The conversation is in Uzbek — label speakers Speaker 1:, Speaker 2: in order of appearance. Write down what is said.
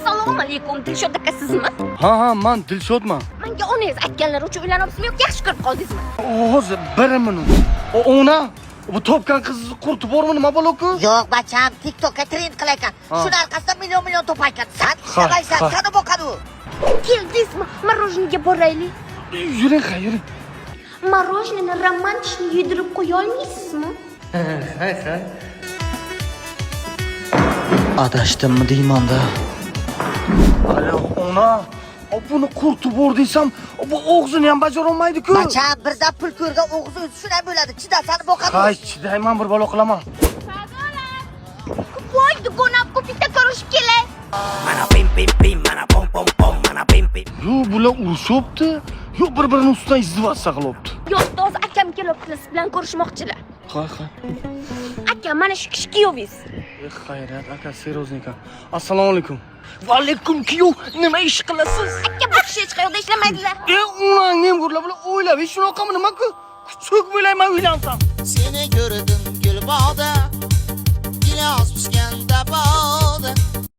Speaker 1: Assalomu alaykum, Dilshod aka sizmi?
Speaker 2: Ha, men Dilshodman.
Speaker 1: Menga onangiz aytganlari uchun uylanibsizmi yoki yaxshi ko'rib qoldingizmi?
Speaker 2: Hozir 1 minut. Ona, bu topgan qizni qurti bormi, nima bo'loku?
Speaker 3: Yo'q, bacham, TikTokka trend qilaykan. Shuni orqasidan million topaykan. Sen ishlaysan, qani boqadi u.
Speaker 1: Keldingizmi? Marojniga boraylik.
Speaker 2: Yuring, yuring.
Speaker 1: Marojnini romantichni yedirib qo'ya olmaysizmi?
Speaker 2: Hay.
Speaker 4: Adashdimmi deyman-da.
Speaker 2: Alo, ona. Buni qurti bor desam, bu og'zini ham bajara olmaydi-ku.
Speaker 3: Bacham, birda pul ko'rgan o'g'zi o'zi shunday bo'ladi. Chidasani boqadi.
Speaker 2: Hay, chidayman, bir balo qilaman.
Speaker 1: Voy, dugonam bitta ko'rishib kelay.
Speaker 4: Mana pim, mana pom, mana pim.
Speaker 2: Yo, bular urishibdi. Yo, bir-birini ustidan izdivasa qilibdi.
Speaker 1: Yo'q, to'g'ri akam kelibdi, siz bilan ko'rishmoqchilar.
Speaker 2: Ha.
Speaker 1: Aka, mana shu kishi kuyovingiz.
Speaker 2: Xayriyat, aka, seroznika. Assalomu alaykum. Va alaykum kuyov, nima ish qilasiz?
Speaker 1: Aka, bu kishi hech qayerda ishlamaydilar.
Speaker 2: Unangim gurlar bilan o'ylab, shunaqami nima-ku? Kuchuk bo'layman uylansam.
Speaker 5: Seni gördüm gül bağda, gilas pişken daba.